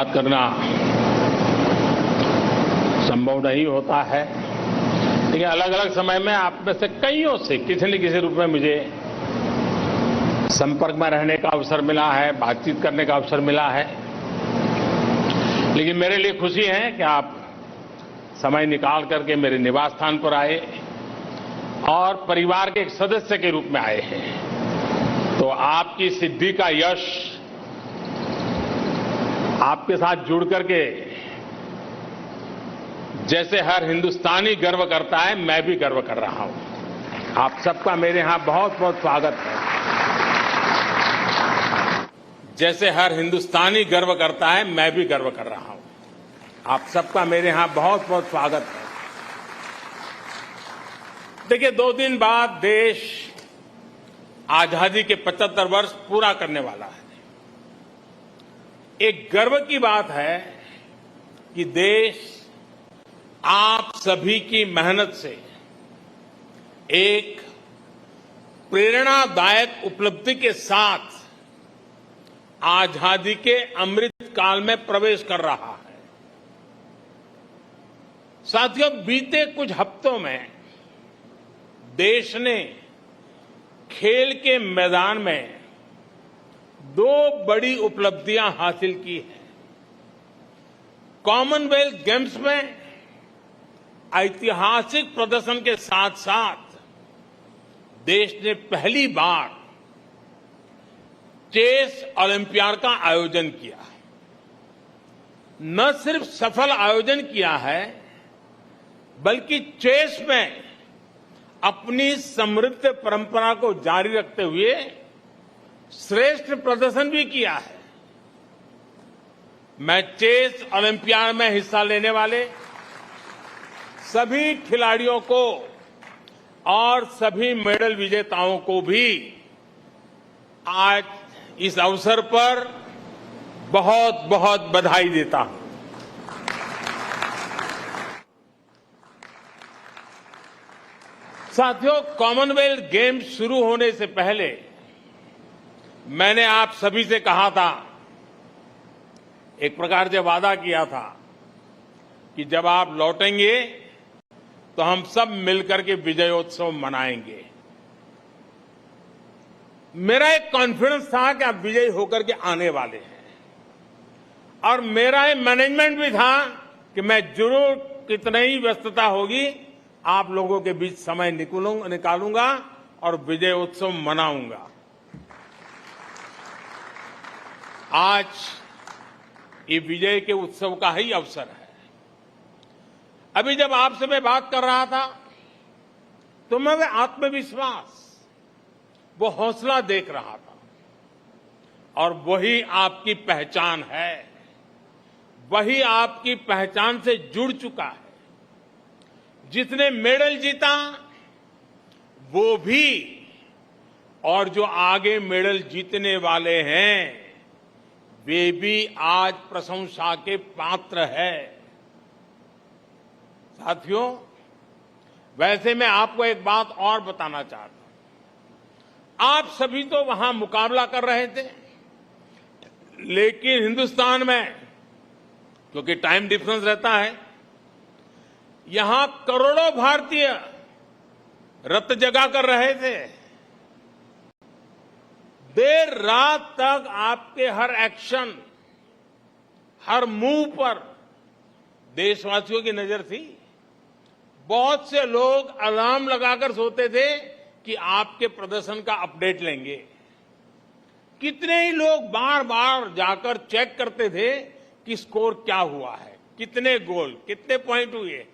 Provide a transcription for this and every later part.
बात करना संभव नहीं होता है, लेकिन अलग अलग समय में आप में से कईयों से किसी न किसी रूप में मुझे संपर्क में रहने का अवसर मिला है, बातचीत करने का अवसर मिला है। लेकिन मेरे लिए खुशी है कि आप समय निकाल करके मेरे निवास स्थान पर आए और परिवार के एक सदस्य के रूप में आए हैं। तो आपकी सिद्धि का यश आपके साथ जुड़ करके जैसे हर हिंदुस्तानी गर्व करता है, मैं भी गर्व कर रहा हूं। आप सबका मेरे यहां बहुत बहुत स्वागत है। जैसे हर हिंदुस्तानी गर्व करता है, मैं भी गर्व कर रहा हूं। आप सबका मेरे यहां बहुत बहुत स्वागत है। देखिए, 2 दिन बाद देश आजादी के 75 वर्ष पूरा करने वाला है। एक गर्व की बात है कि देश आप सभी की मेहनत से एक प्रेरणादायक उपलब्धि के साथ आजादी के अमृत काल में प्रवेश कर रहा है। साथियों, बीते कुछ हफ्तों में देश ने खेल के मैदान में 2 बड़ी उपलब्धियां हासिल की हैं। कॉमनवेल्थ गेम्स में ऐतिहासिक प्रदर्शन के साथ साथ देश ने पहली बार चेस ओलंपियाड का आयोजन किया। न सिर्फ सफल आयोजन किया है, बल्कि चेस में अपनी समृद्ध परंपरा को जारी रखते हुए श्रेष्ठ प्रदर्शन भी किया है। मैं चेस ओलंपियाड में हिस्सा लेने वाले सभी खिलाड़ियों को और सभी मेडल विजेताओं को भी आज इस अवसर पर बहुत बहुत बधाई देता हूं। साथियों, कॉमनवेल्थ गेम्स शुरू होने से पहले मैंने आप सभी से कहा था, एक प्रकार से वादा किया था कि जब आप लौटेंगे तो हम सब मिलकर के विजयोत्सव मनाएंगे। मेरा एक कॉन्फिडेंस था कि आप विजयी होकर के आने वाले हैं, और मेरा एक मैनेजमेंट भी था कि मैं जरूर कितनी ही व्यस्तता होगी, आप लोगों के बीच समय निकालूंगा और विजयोत्सव मनाऊंगा। आज ये विजय के उत्सव का ही अवसर है। अभी जब आपसे मैं बात कर रहा था तो मैं वो आत्मविश्वास, वो हौसला देख रहा था, और वही आपकी पहचान है, वही आपकी पहचान से जुड़ चुका है। जिसने मेडल जीता वो भी, और जो आगे मेडल जीतने वाले हैं वे भी आज प्रशंसा के पात्र है। साथियों, वैसे मैं आपको एक बात और बताना चाहता हूं। आप सभी तो वहां मुकाबला कर रहे थे, लेकिन हिंदुस्तान में क्योंकि टाइम डिफरेंस रहता है, यहां करोड़ों भारतीय रत जगा कर रहे थे। देर रात तक आपके हर एक्शन, हर मूव पर देशवासियों की नजर थी। बहुत से लोग अलार्म लगाकर सोते थे कि आपके प्रदर्शन का अपडेट लेंगे। कितने ही लोग बार बार जाकर चेक करते थे कि स्कोर क्या हुआ है, कितने गोल, कितने पॉइंट हुए।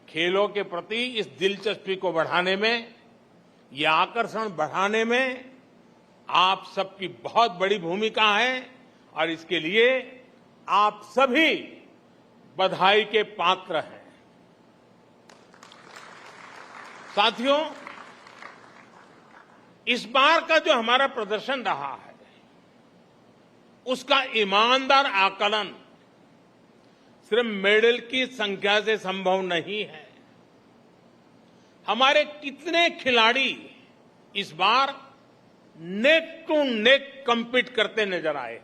खेलों के प्रति इस दिलचस्पी को बढ़ाने में, यह आकर्षण बढ़ाने में आप सबकी बहुत बड़ी भूमिका है, और इसके लिए आप सभी बधाई के पात्र हैं। साथियों, इस बार का जो हमारा प्रदर्शन रहा है उसका ईमानदार आकलन सिर्फ मेडल की संख्या से संभव नहीं है। हमारे कितने खिलाड़ी इस बार नेक टू नेक कम्पीट करते नजर आए।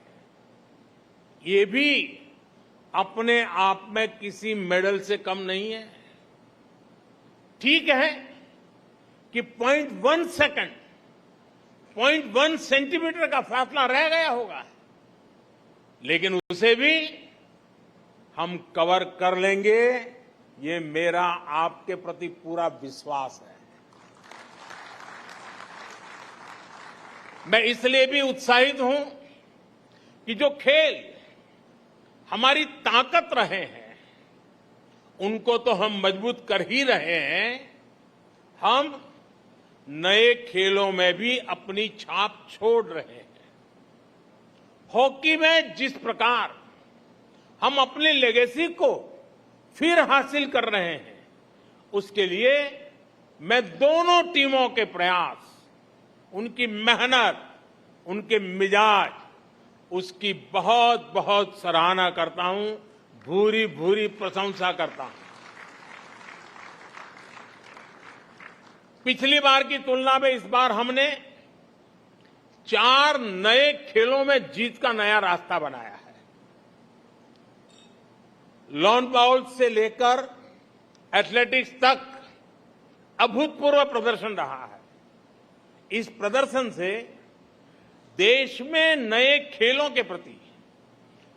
ये भी अपने आप में किसी मेडल से कम नहीं है। ठीक है कि 0.1 सेकंड, 0.1 सेंटीमीटर का फासला रह गया होगा, लेकिन उसे भी हम कवर कर लेंगे, ये मेरा आपके प्रति पूरा विश्वास है। मैं इसलिए भी उत्साहित हूं कि जो खेल हमारी ताकत रहे हैं, उनको तो हम मजबूत कर ही रहे हैं, हम नए खेलों में भी अपनी छाप छोड़ रहे हैं। हॉकी में जिस प्रकार हम अपनी लेगेसी को फिर हासिल कर रहे हैं, उसके लिए मैं दोनों टीमों के प्रयास, उनकी मेहनत, उनके मिजाज, उसकी बहुत बहुत सराहना करता हूं, भूरी भूरी प्रशंसा करता हूं। पिछली बार की तुलना में इस बार हमने 4 नए खेलों में जीत का नया रास्ता बनाया है। लॉन बाउल्स से लेकर एथलेटिक्स तक अभूतपूर्व प्रदर्शन रहा है। इस प्रदर्शन से देश में नए खेलों के प्रति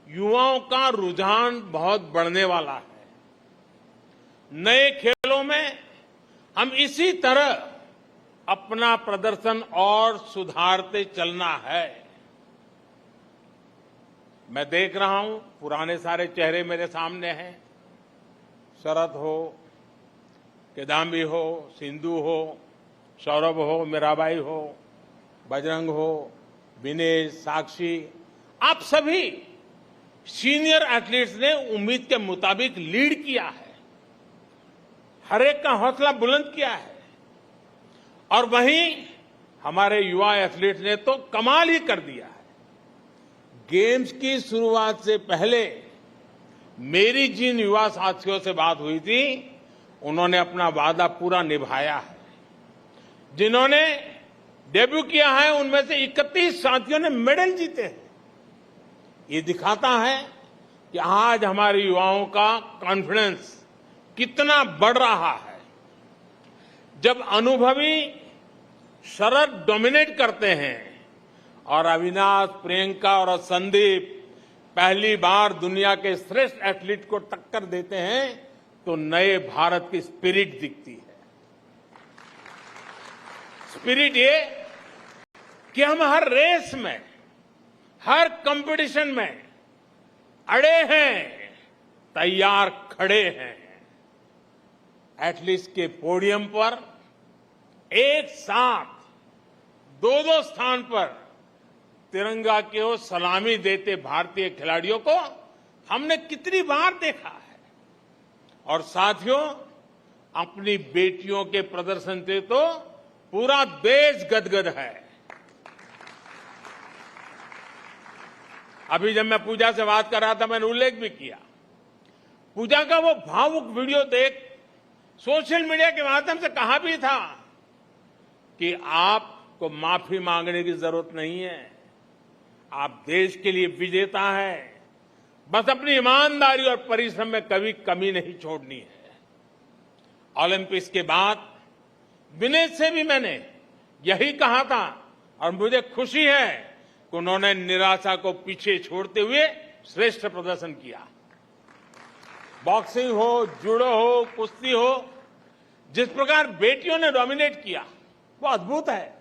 युवाओं का रुझान बहुत बढ़ने वाला है। नए खेलों में हम इसी तरह अपना प्रदर्शन और सुधारते चलना है। मैं देख रहा हूं, पुराने सारे चेहरे मेरे सामने हैं। शरद हो, किदाम्बी हो, सिंधु हो, सौरभ हो, मीराबाई हो, बजरंग हो, विनेश, साक्षी, आप सभी सीनियर एथलीट्स ने उम्मीद के मुताबिक लीड किया है, हर एक का हौसला बुलंद किया है। और वहीं हमारे युवा एथलीट्स ने तो कमाल ही कर दिया है। गेम्स की शुरुआत से पहले मेरी जिन युवा साथियों से बात हुई थी, उन्होंने अपना वादा पूरा निभाया है। जिन्होंने डेब्यू किया है, उनमें से 31 साथियों ने मेडल जीते हैं। ये दिखाता है कि आज हमारे युवाओं का कॉन्फिडेंस कितना बढ़ रहा है। जब अनुभवी शरद डोमिनेट करते हैं और अविनाश, प्रियंका और संदीप पहली बार दुनिया के श्रेष्ठ एथलीट को टक्कर देते हैं, तो नए भारत की स्पिरिट दिखती है। स्पिरिट ये कि हम हर रेस में, हर कंपटीशन में अड़े हैं, तैयार खड़े हैं। एथलीट्स के पोडियम पर एक साथ 2-2 स्थान पर तिरंगा की ओर सलामी देते भारतीय खिलाड़ियों को हमने कितनी बार देखा है। और साथियों, अपनी बेटियों के प्रदर्शन से तो पूरा देश गदगद है। अभी जब मैं पूजा से बात कर रहा था, मैंने उल्लेख भी किया, पूजा का वो भावुक वीडियो देख सोशल मीडिया के माध्यम से कहा भी था कि आपको माफी मांगने की जरूरत नहीं है, आप देश के लिए विजेता हैं, बस अपनी ईमानदारी और परिश्रम में कभी कमी नहीं छोड़नी है। ओलंपिक्स के बाद विनेश से भी मैंने यही कहा था और मुझे खुशी है कि उन्होंने निराशा को पीछे छोड़ते हुए श्रेष्ठ प्रदर्शन किया। बॉक्सिंग हो, जूडो हो, कुश्ती हो, जिस प्रकार बेटियों ने डोमिनेट किया वो अद्भुत है।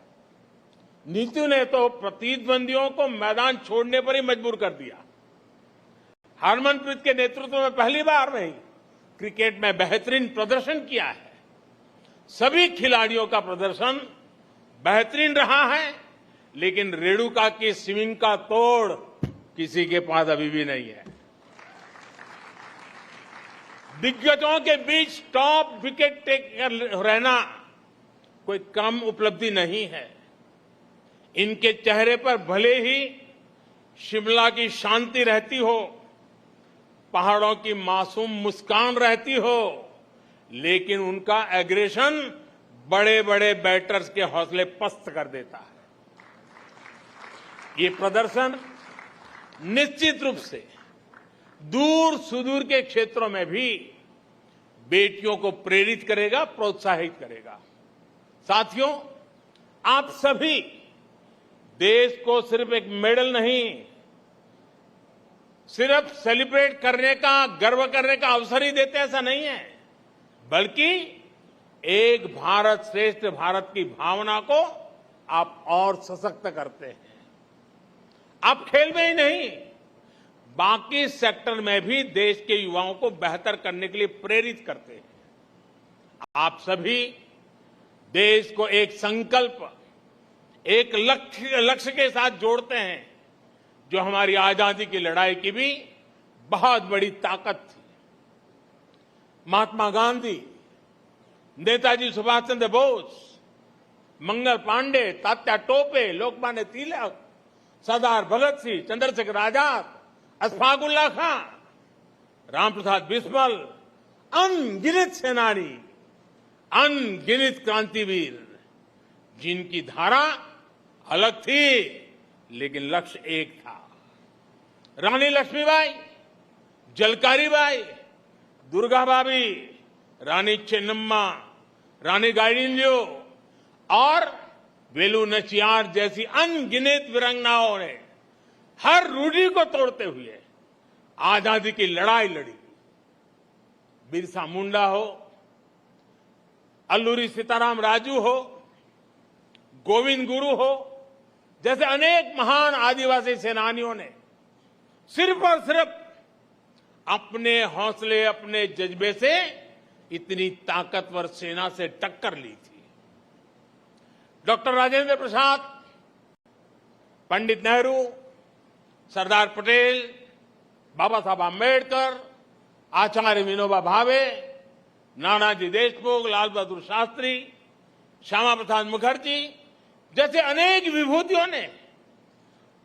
नीतू ने तो प्रतिद्वंदियों को मैदान छोड़ने पर ही मजबूर कर दिया। हरमनप्रीत के नेतृत्व में पहली बार नहीं, क्रिकेट में बेहतरीन प्रदर्शन किया है। सभी खिलाड़ियों का प्रदर्शन बेहतरीन रहा है, लेकिन रेणुका की स्विंग का तोड़ किसी के पास अभी भी नहीं है। दिग्गजों के बीच टॉप विकेट टेकर रहना कोई कम उपलब्धि नहीं है। इनके चेहरे पर भले ही शिमला की शांति रहती हो, पहाड़ों की मासूम मुस्कान रहती हो, लेकिन उनका एग्रेशन बड़े बड़े बैटर्स के हौसले पस्त कर देता है। ये प्रदर्शन निश्चित रूप से दूर सुदूर के क्षेत्रों में भी बेटियों को प्रेरित करेगा, प्रोत्साहित करेगा। साथियों, आप सभी देश को सिर्फ एक मेडल नहीं, सिर्फ सेलिब्रेट करने का, गर्व करने का अवसर ही देते, ऐसा नहीं है, बल्कि एक भारत श्रेष्ठ भारत की भावना को आप और सशक्त करते हैं। आप खेल में ही नहीं, बाकी सेक्टर में भी देश के युवाओं को बेहतर करने के लिए प्रेरित करते हैं। आप सभी देश को एक संकल्प, एक लक्ष्य के साथ जोड़ते हैं, जो हमारी आजादी की लड़ाई की भी बहुत बड़ी ताकत थी। महात्मा गांधी, नेताजी सुभाष चंद्र बोस, मंगल पांडे, तात्या टोपे, लोकमान्य तिलक, सरदार भगत सिंह, चंद्रशेखर आजाद, अशफाक उल्लाह खां, रामप्रसाद बिस्मिल, अनगिनत सेनानी, अनगिनत क्रांतिवीर, जिनकी धारा अलग थी लेकिन लक्ष्य एक था। रानी लक्ष्मीबाई, झलकारी बाई, दुर्गा भाभी, रानी चेन्नम्मा, रानी गाइडिंलियो और वेलु नचियार जैसी अनगिनत वीरांगनाओं ने हर रूढ़ी को तोड़ते हुए आजादी की लड़ाई लड़ी। बिरसा मुंडा हो, अल्लूरी सीताराम राजू हो, गोविंद गुरु हो, जैसे अनेक महान आदिवासी सेनानियों ने सिर्फ और सिर्फ अपने हौसले, अपने जज्बे से इतनी ताकतवर सेना से टक्कर ली थी। डॉक्टर राजेंद्र प्रसाद, पंडित नेहरू, सरदार पटेल, बाबा साहब आंबेडकर, आचार्य विनोबा भावे, नानाजी देशमुख, लाल बहादुर शास्त्री, श्यामा प्रसाद मुखर्जी जैसे अनेक विभूतियों ने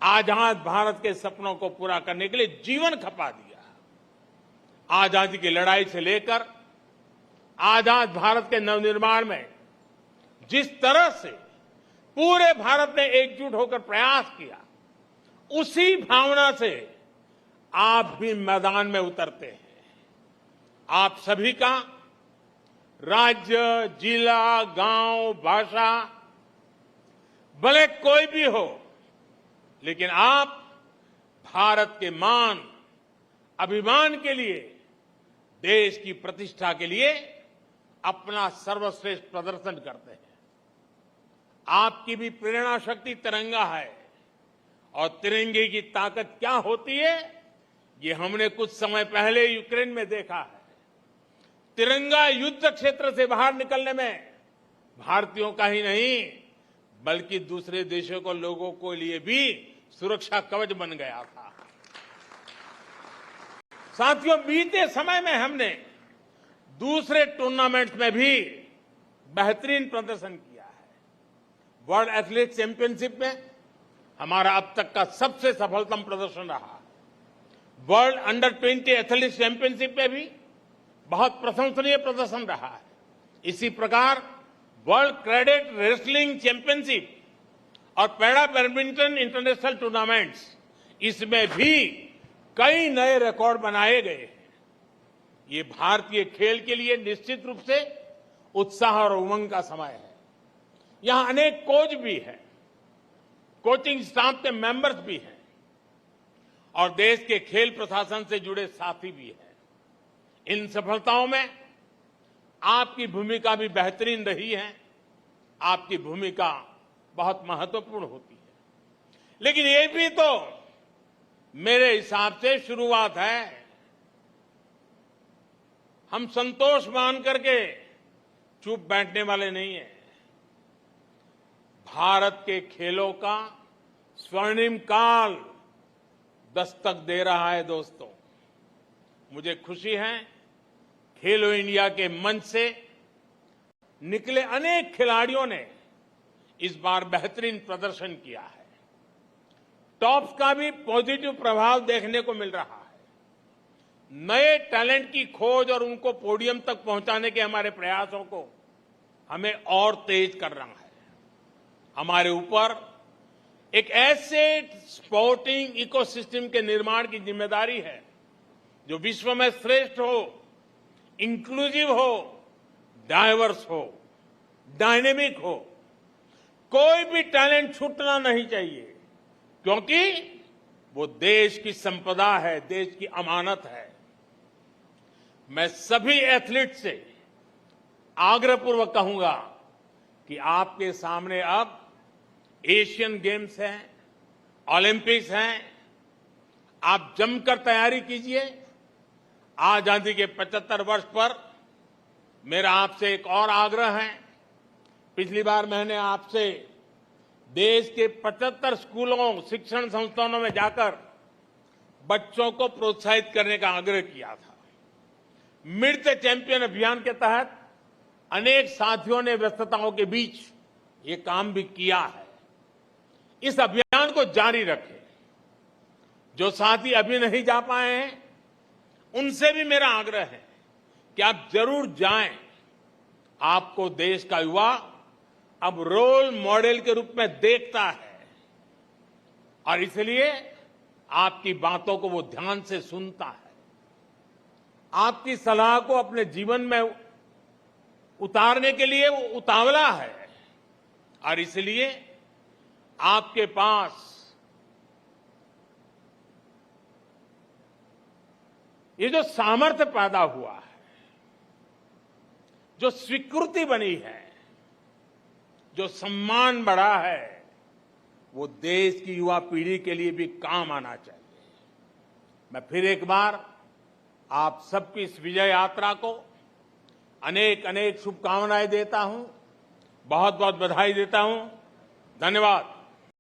आजाद भारत के सपनों को पूरा करने के लिए जीवन खपा दिया। आजादी की लड़ाई से लेकर आजाद भारत के नवनिर्माण में जिस तरह से पूरे भारत ने एकजुट होकर प्रयास किया, उसी भावना से आप भी मैदान में उतरते हैं। आप सभी का राज्य, जिला, गांव, भाषा भले कोई भी हो, लेकिन आप भारत के मान, अभिमान के लिए, देश की प्रतिष्ठा के लिए अपना सर्वश्रेष्ठ प्रदर्शन करते हैं। आपकी भी प्रेरणा शक्ति तिरंगा है, और तिरंगे की ताकत क्या होती है, ये हमने कुछ समय पहले यूक्रेन में देखा है। तिरंगा युद्ध क्षेत्र से बाहर निकलने में भारतीयों का ही नहीं, बल्कि दूसरे देशों को, लोगों को लिए भी सुरक्षा कवच बन गया था। साथियों, बीते समय में हमने दूसरे टूर्नामेंट्स में भी बेहतरीन प्रदर्शन किया है। वर्ल्ड एथलेटिक्स चैंपियनशिप में हमारा अब तक का सबसे सफलतम प्रदर्शन रहा। वर्ल्ड अंडर 20 एथलेटिक्स चैंपियनशिप में भी बहुत प्रशंसनीय प्रदर्शन रहा है। इसी प्रकार वर्ल्ड कैडेट रेसलिंग चैंपियनशिप और पैरा बैडमिंटन इंटरनेशनल टूर्नामेंट्स, इसमें भी कई नए रिकॉर्ड बनाए गए हैं। ये भारतीय खेल के लिए निश्चित रूप से उत्साह और उमंग का समय है। यहां अनेक कोच भी हैं, कोचिंग स्टाफ के मेंबर्स भी हैं, और देश के खेल प्रशासन से जुड़े साथी भी हैं। इन सफलताओं में आपकी भूमिका भी बेहतरीन रही है। आपकी भूमिका बहुत महत्वपूर्ण होती है, लेकिन ये भी तो मेरे हिसाब से शुरुआत है। हम संतोष मान करके चुप बैठने वाले नहीं हैं। भारत के खेलों का स्वर्णिम काल दस्तक दे रहा है। दोस्तों, मुझे खुशी है, खेलो इंडिया के मंच से निकले अनेक खिलाड़ियों ने इस बार बेहतरीन प्रदर्शन किया है। टॉप्स का भी पॉजिटिव प्रभाव देखने को मिल रहा है। नए टैलेंट की खोज और उनको पोडियम तक पहुंचाने के हमारे प्रयासों को हमें और तेज करना है। हमारे ऊपर एक ऐसे स्पोर्टिंग इकोसिस्टम के निर्माण की जिम्मेदारी है जो विश्व में श्रेष्ठ हो, इंक्लूसिव हो, डाइवर्स हो, डायनेमिक हो। कोई भी टैलेंट छूटना नहीं चाहिए, क्योंकि वो देश की संपदा है, देश की अमानत है। मैं सभी एथलीट से आग्रहपूर्वक कहूंगा कि आपके सामने अब एशियन गेम्स हैं, ओलंपिक्स हैं। आप जमकर तैयारी कीजिए। आजादी के 75 वर्ष पर मेरा आपसे एक और आग्रह है। पिछली बार मैंने आपसे देश के 75 स्कूलों, शिक्षण संस्थानों में जाकर बच्चों को प्रोत्साहित करने का आग्रह किया था। मीट द चैंपियन अभियान के तहत अनेक साथियों ने व्यस्तताओं के बीच ये काम भी किया है। इस अभियान को जारी रखें। जो साथी अभी नहीं जा पाए हैं, उनसे भी मेरा आग्रह है कि आप जरूर जाएं। आपको देश का युवा अब रोल मॉडल के रूप में देखता है और इसलिए आपकी बातों को वो ध्यान से सुनता है। आपकी सलाह को अपने जीवन में उतारने के लिए वो उतावला है और इसलिए आपके पास ये जो सामर्थ्य पैदा हुआ है, जो स्वीकृति बनी है, जो सम्मान बढ़ा है, वो देश की युवा पीढ़ी के लिए भी काम आना चाहिए। मैं फिर एक बार आप सबकी इस विजय यात्रा को अनेक अनेक शुभकामनाएं देता हूं, बहुत बहुत बधाई देता हूं। धन्यवाद।